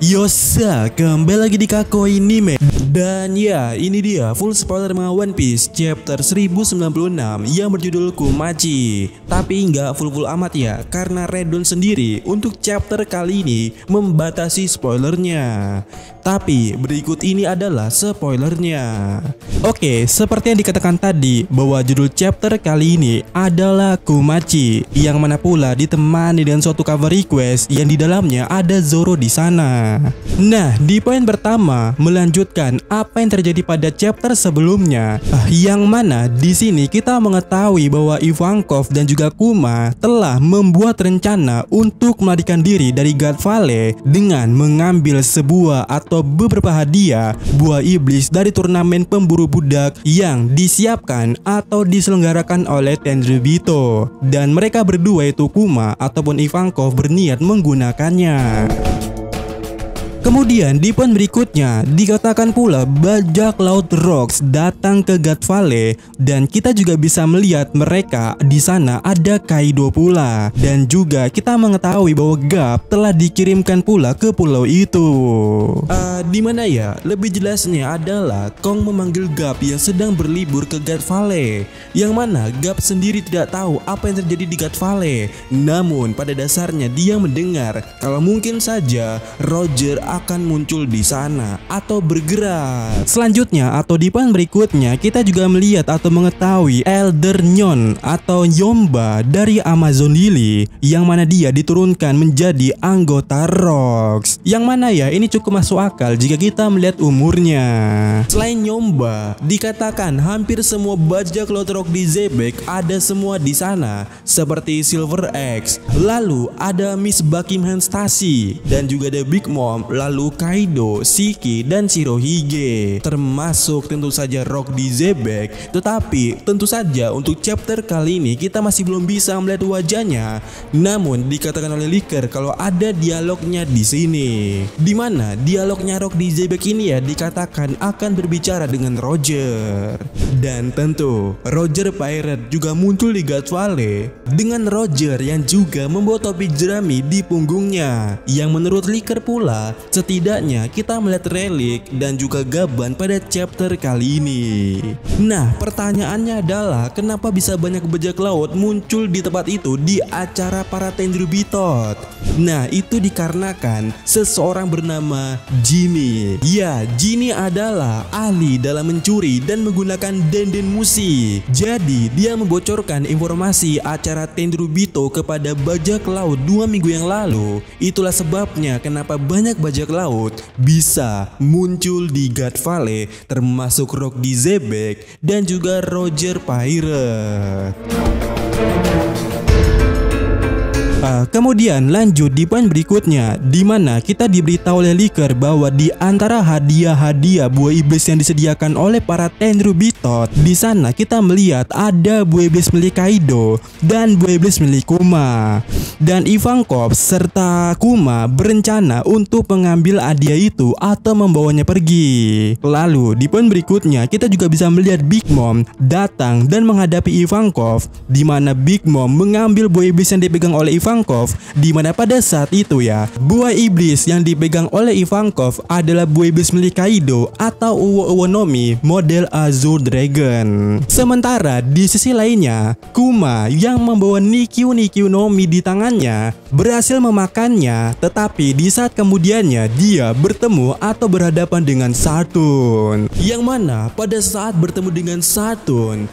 Yosa, kembali lagi di Kako ini men. Dan ya, ini dia full spoiler mengenai One Piece chapter 1096 yang berjudul Kumachi. Tapi nggak full amat ya, karena Redon sendiri untuk chapter kali ini membatasi spoilernya. Tapi berikut ini adalah spoilernya. Oke, seperti yang dikatakan tadi bahwa judul chapter kali ini adalah Kumachi, yang mana pula ditemani dengan suatu cover request yang di dalamnya ada Zoro di sana. Nah, di poin pertama melanjutkan apa yang terjadi pada chapter sebelumnya, yang mana di sini kita mengetahui bahwa Ivankov dan juga Kuma telah membuat rencana untuk melarikan diri dari God Valley dengan mengambil sebuah atau beberapa hadiah buah iblis dari turnamen pemburu budak yang disiapkan atau diselenggarakan oleh Tenryubito, dan mereka berdua itu Kuma ataupun Ivankov berniat menggunakannya. Kemudian di poin berikutnya dikatakan pula bajak laut Rocks datang ke God Valley, dan kita juga bisa melihat mereka di sana ada Kaido pula, dan juga kita mengetahui bahwa Garp telah dikirimkan pula ke pulau itu. Di mana ya? Lebih jelasnya adalah Kong memanggil Garp yang sedang berlibur ke God Valley, yang mana Garp sendiri tidak tahu apa yang terjadi di God Valley. Namun pada dasarnya dia mendengar kalau mungkin saja Roger akan muncul di sana atau bergerak. Selanjutnya atau di poin berikutnya kita juga melihat atau mengetahui Elder Nyon atau Yomba dari Amazon Lily, yang mana dia diturunkan menjadi anggota Rocks, yang mana ya ini cukup masuk akal jika kita melihat umurnya. Selain Yomba, dikatakan hampir semua bajak laut Rock di Zebek ada semua di sana, seperti Silver X, lalu ada Miss Buckingham Stacy, dan juga ada Big Mom, lalu Kaido, Shiki, dan Shirohige, termasuk tentu saja Rock di Zebek. Tetapi tentu saja untuk chapter kali ini kita masih belum bisa melihat wajahnya. Namun dikatakan oleh leaker kalau ada dialognya di sini, dimana dialognya Rock di Zebek ini ya dikatakan akan berbicara dengan Roger. Dan tentu Roger Pirate juga muncul di God Valley dengan Roger yang juga membawa topi jerami di punggungnya, yang menurut leaker pula setidaknya kita melihat relik dan juga gaban pada chapter kali ini. Nah, pertanyaannya adalah kenapa bisa banyak bajak laut muncul di tempat itu di acara para Tenryubito? Nah, itu dikarenakan seseorang bernama Jinny. Ya, Jinny adalah ahli dalam mencuri dan menggunakan denden musik. Jadi, dia membocorkan informasi acara Tenryubito kepada bajak laut 2 minggu yang lalu. Itulah sebabnya kenapa banyak bajak laut bisa muncul di God Valley, termasuk Rock di Zebek dan juga Roger Pirate. Kemudian lanjut di poin berikutnya, di mana kita diberitahu oleh leaker bahwa di antara hadiah-hadiah buah iblis yang disediakan oleh para Tenryubito, di sana kita melihat ada buah iblis milik Kaido dan buah iblis milik Kuma. Dan Ivankov serta Kuma berencana untuk mengambil hadiah itu atau membawanya pergi. Lalu di poin berikutnya kita juga bisa melihat Big Mom datang dan menghadapi Ivankov, di mana Big Mom mengambil buah iblis yang dipegang oleh Ivankov, di mana pada saat itu ya buah iblis yang dipegang oleh Ivankov adalah buah iblis milik Kaido atau Uwo Nomi model Azure Dragon. Sementara di sisi lainnya Kuma yang membawa Nikyu Nomi di tangannya berhasil memakannya, tetapi di saat kemudiannya dia bertemu atau berhadapan dengan Sartun, yang mana pada saat bertemu dengan Sartun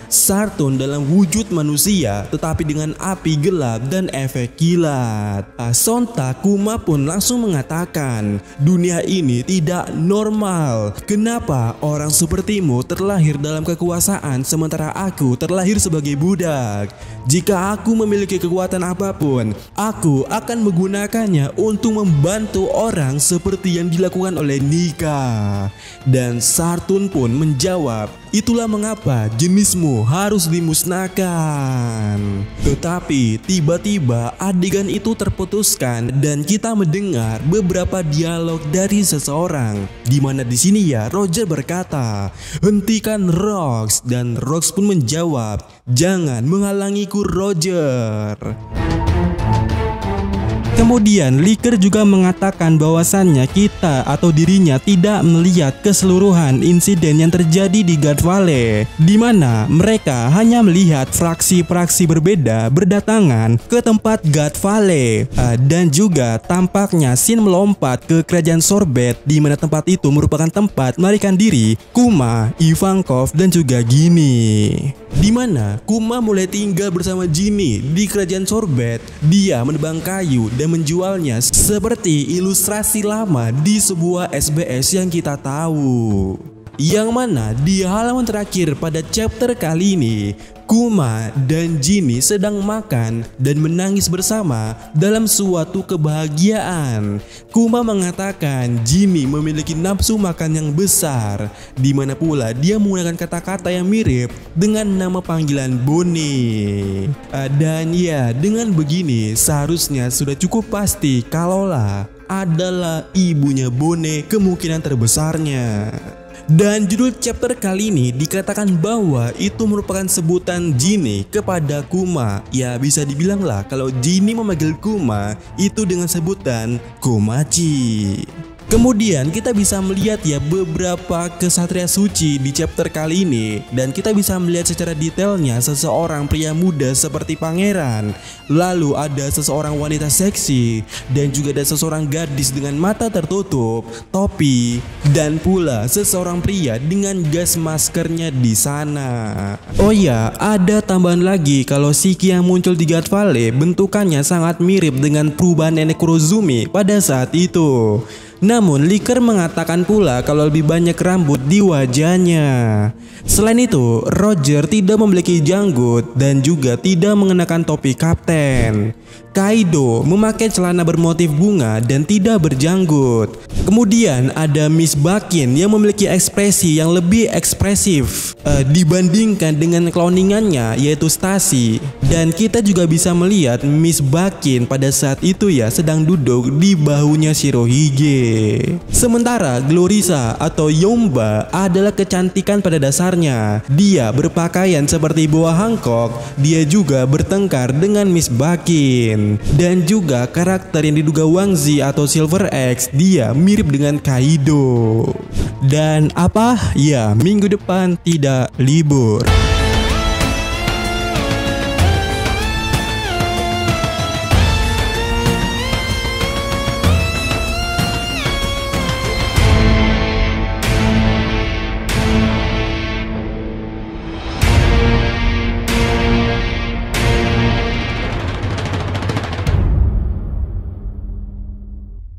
dalam wujud manusia tetapi dengan api gelap dan efek kilat. Sontak Kuma pun langsung mengatakan, dunia ini tidak normal. Kenapa orang sepertimu terlahir dalam kekuasaan sementara aku terlahir sebagai budak? Jika aku memiliki kekuatan apapun, aku akan menggunakannya untuk membantu orang seperti yang dilakukan oleh Nika. Dan Sartun pun menjawab, itulah mengapa jenismu harus dimusnahkan. Tetapi tiba-tiba adegan itu terputuskan dan kita mendengar beberapa dialog dari seseorang, di mana di sini ya Roger berkata, hentikan Rocks, dan Rocks pun menjawab, jangan menghalangiku Roger. Kemudian Licker juga mengatakan bahwasannya kita atau dirinya tidak melihat keseluruhan insiden yang terjadi di God Valley, di mana mereka hanya melihat fraksi-fraksi berbeda berdatangan ke tempat God Valley. Dan juga tampaknya Shin melompat ke kerajaan Sorbet, di mana tempat itu merupakan tempat melarikan diri Kuma, Ivankov, dan juga Ginny. Di mana Kuma mulai tinggal bersama Ginny di kerajaan Sorbet. Dia menebang kayu dan menjualnya seperti ilustrasi lama di sebuah SBS yang kita tahu. Yang mana di halaman terakhir pada chapter kali ini, Kuma dan Ginny sedang makan dan menangis bersama dalam suatu kebahagiaan. Kuma mengatakan Ginny memiliki nafsu makan yang besar, di mana pula dia menggunakan kata-kata yang mirip dengan nama panggilan Bonnie. Dan ya, dengan begini seharusnya sudah cukup pasti kalaulah adalah ibunya Bonnie kemungkinan terbesarnya. Dan judul chapter kali ini dikatakan bahwa itu merupakan sebutan Ginny kepada Kuma. Ya, bisa dibilanglah kalau Ginny memanggil Kuma itu dengan sebutan Komachi. Kemudian kita bisa melihat ya beberapa kesatria suci di chapter kali ini, dan kita bisa melihat secara detailnya seseorang pria muda seperti pangeran, lalu ada seseorang wanita seksi, dan juga ada seseorang gadis dengan mata tertutup, topi, dan pula seseorang pria dengan gas maskernya di sana. Oh ya, ada tambahan lagi kalau Shiki yang muncul di God Valley bentukannya sangat mirip dengan perubahan nenek Kurozumi pada saat itu. Namun Licker mengatakan pula kalau lebih banyak rambut di wajahnya. Selain itu, Roger tidak memiliki janggut dan juga tidak mengenakan topi kapten. Kaido memakai celana bermotif bunga dan tidak berjanggut. Kemudian ada Miss Bakin yang memiliki ekspresi yang lebih ekspresif dibandingkan dengan cloningannya yaitu Stacy. Dan kita juga bisa melihat Miss Bakin pada saat itu ya sedang duduk di bahunya Shirohige. Sementara Glorissa atau Yomba adalah kecantikan pada dasarnya. Dia berpakaian seperti buah Hancock. Dia juga bertengkar dengan Miss Bakin. Dan juga karakter yang diduga Wangzi atau Silver X, dia mirip dengan Kaido. Dan apa? Ya, minggu depan tidak libur.